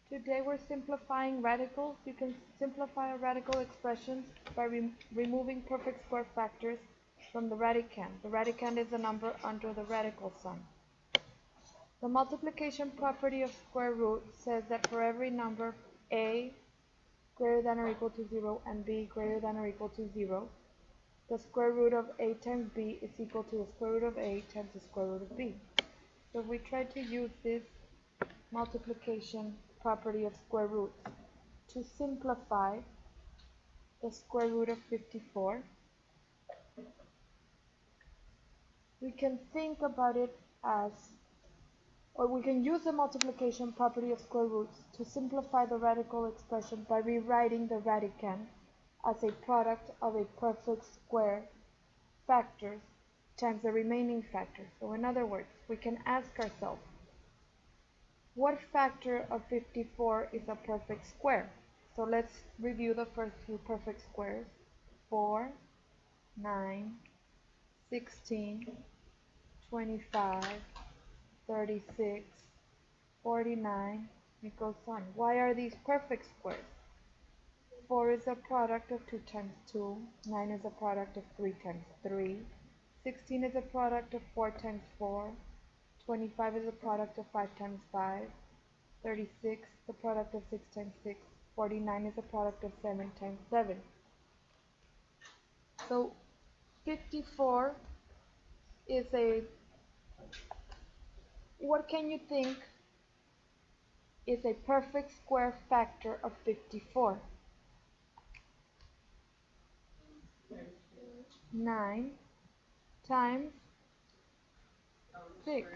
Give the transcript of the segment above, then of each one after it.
Today we're simplifying radicals. You can simplify a radical expressions by removing perfect square factors from the radicand. The radicand is a number under the radical sign. The multiplication property of square root says that for every number a greater than or equal to 0 and b greater than or equal to 0, the square root of a times b is equal to the square root of a times the square root of b. So we try to use this multiplication property of square roots to simplify the square root of 54. We can think about it as, or we can use the multiplication property of square roots to simplify the radical expression by rewriting the radicand as a product of a perfect square factors times the remaining factors. So in other words, we can ask ourselves, what factor of 54 is a perfect square? So let's review the first few perfect squares. 4, 9, 16, 25, 36, 49, it goes on. Why are these perfect squares? 4 is a product of 2 times 2, 9 is a product of 3 times 3, 16 is a product of 4 times 4, 25 is a product of 5 times 5, 36 the product of 6 times 6, 49 is a product of 7 times 7. So 54 is what can you think is a perfect square factor of 54? 9 times 6.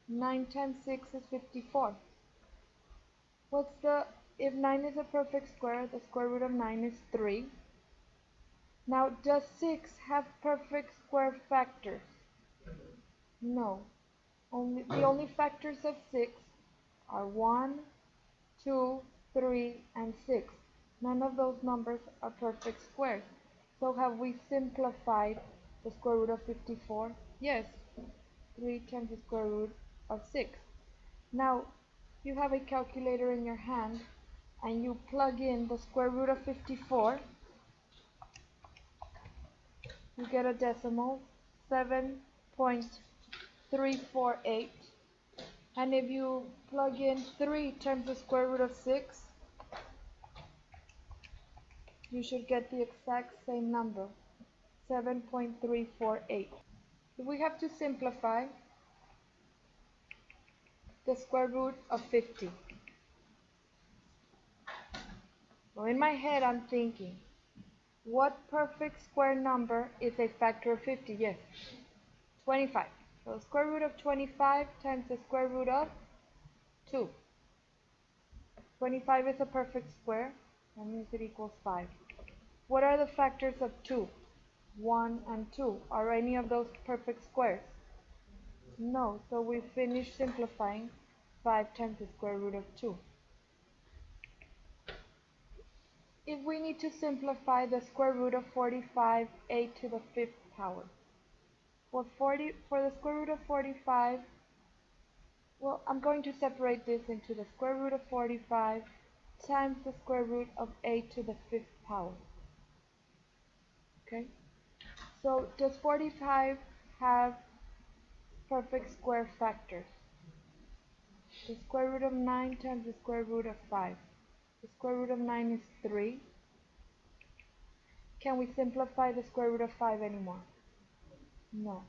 9 times 6 is 54. If 9 is a perfect square, the square root of 9 is 3. Now, does 6 have perfect square factors? No. The only factors of 6 are 1, 2, 3, and 6. None of those numbers are perfect squares. So have we simplified the square root of 54? Yes. 3 times the square root of 6. Now, you have a calculator in your hand and you plug in the square root of 54. You get a decimal, 7.348. And if you plug in 3 times the square root of 6, you should get the exact same number, 7.348. If we have to simplify the square root of 50. Well, in my head I'm thinking, what perfect square number is a factor of 50? Yes, 25. So the square root of 25 times the square root of 2. 25 is a perfect square. That means it equals 5. What are the factors of 2? 1 and 2. Are any of those perfect squares? No. So we finish simplifying 5 times the square root of 2. If we need to simplify the square root of 45, a to the 5th power. For the square root of 45, well, I'm going to separate this into the square root of 45 times the square root of a to the 5th power. Okay? So does 45 have perfect square factors? The square root of 9 times the square root of 5. The square root of 9 is 3. Can we simplify the square root of 5 anymore? No.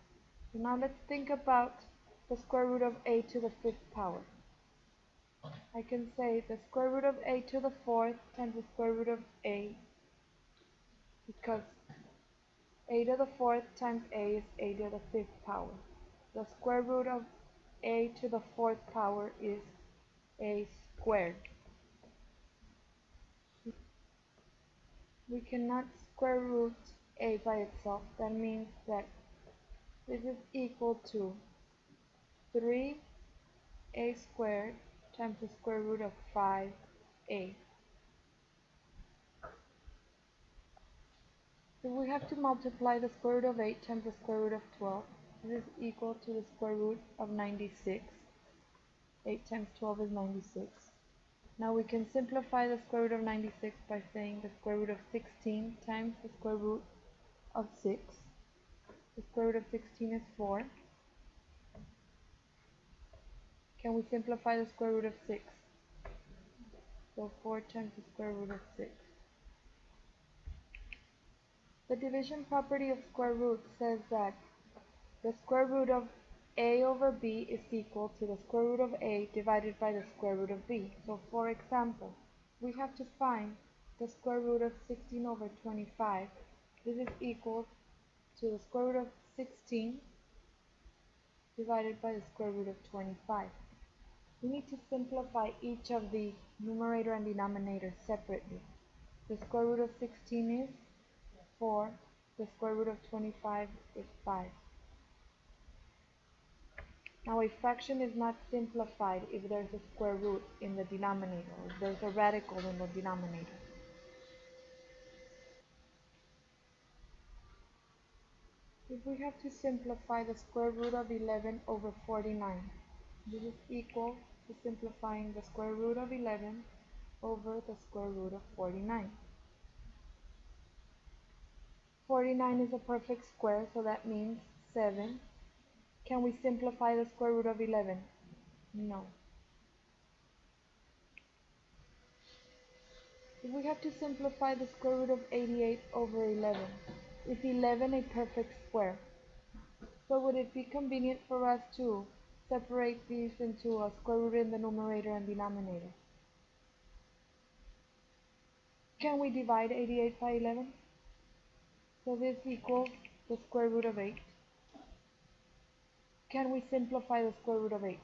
So now let's think about the square root of a to the 5th power. I can say the square root of a to the 4th times the square root of a, because a to the 4th times a is a to the 5th power. The square root of a to the 4th power is a squared. We cannot square root a by itself. That means that this is equal to 3a squared times the square root of 5a. So we have to multiply the square root of 8 times the square root of 12. This is equal to the square root of 96. 8 times 12 is 96. Now we can simplify the square root of 96 by saying the square root of 16 times the square root of 6. The square root of 16 is 4. Can we simplify the square root of 6? So 4 times the square root of 6. The division property of square roots says that the square root of a over b is equal to the square root of a divided by the square root of b. So for example, we have to find the square root of 16 over 25. This is equal to the square root of 16 divided by the square root of 25. We need to simplify each of the numerator and denominator separately. The square root of 16 is 4. The square root of 25 is 5. Now a fraction is not simplified if there's a square root in the denominator, or if there's a radical in the denominator. If we have to simplify the square root of 11 over 49, this is equal to simplifying the square root of 11 over the square root of 49. 49 is a perfect square, so that means 7. Can we simplify the square root of 11? No. If we have to simplify the square root of 88 over 11, is 11 a perfect square? So would it be convenient for us to separate these into a square root in the numerator and denominator? Can we divide 88 by 11? So this equals the square root of 8. Can we simplify the square root of 8?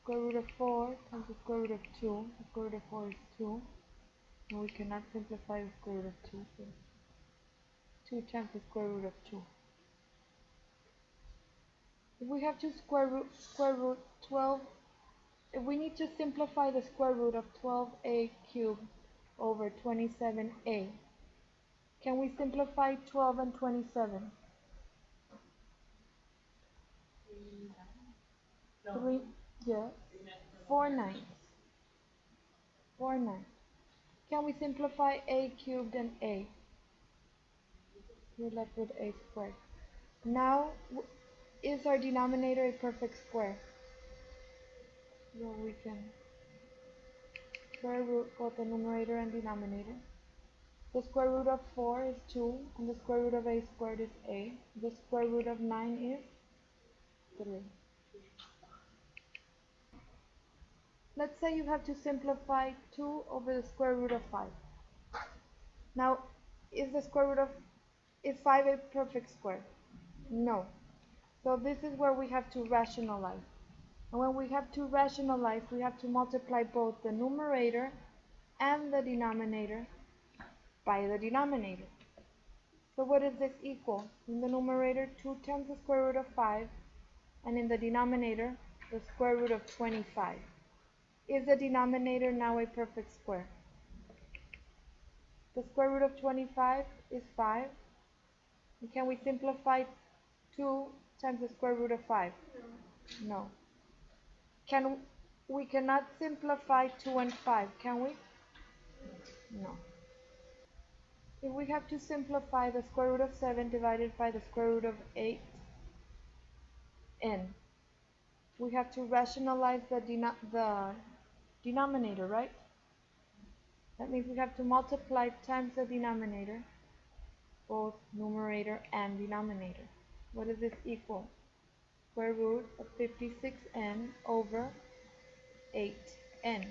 Square root of 4 times the square root of 2. The square root of 4 is 2. And we cannot simplify the square root of 2. So 2 times the square root of 2. If we have to square root 12, if we need to simplify the square root of 12a cubed over 27a, can we simplify 12 and 27? 3, yeah, 4 nines. 4 nines. Can we simplify a cubed and a? We're left with a squared. Now, is our denominator a perfect square? Well, we can square root both the numerator and denominator. The square root of 4 is 2, and the square root of a squared is a. The square root of 9 is 3. Let's say you have to simplify 2 over the square root of 5. Now, is 5 a perfect square? No. So this is where we have to rationalize. And when we have to rationalize, we have to multiply both the numerator and the denominator by the denominator. So what does this equal? In the numerator, 2 times the square root of 5, and in the denominator, the square root of 25. Is the denominator now a perfect square? The square root of 25 is 5. And can we simplify 2 times the square root of 5? No. We cannot simplify 2 and 5, can we? No. If we have to simplify the square root of 7 divided by the square root of 8n, we have to rationalize the denominator, right? That means we have to multiply times the denominator, both numerator and denominator. What does this equal? Square root of 56n over 8n.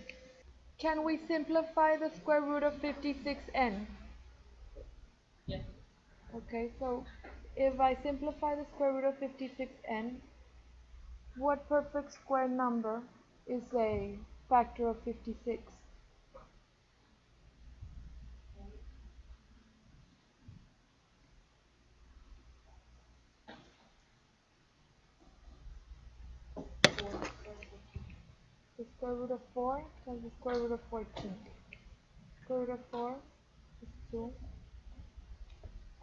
Can we simplify the square root of 56n? Yes. Okay, so if I simplify the square root of 56n, what perfect square number is a factor of 56? The square root of 4 times the square root of 14. Square root of 4 is 2,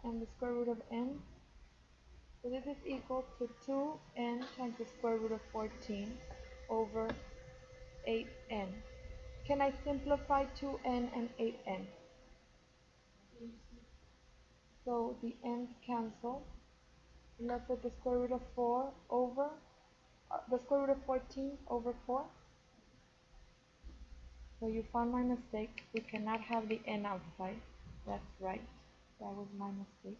and the square root of n. So this is equal to 2n times the square root of 14 over 8n. Can I simplify 2n and 8n? So the n's cancel. We're left with the square root of 4 over the square root of 14 over 4. So you found my mistake. We cannot have the n outside. That's right. That was my mistake.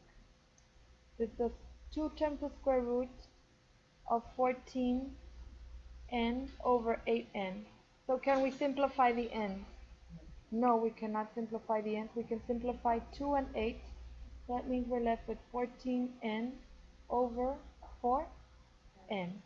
This is 2 times the square root of 14n over 8n. So can we simplify the n? No, we cannot simplify the n's. We can simplify 2 and 8. That means we're left with 14n over 4n.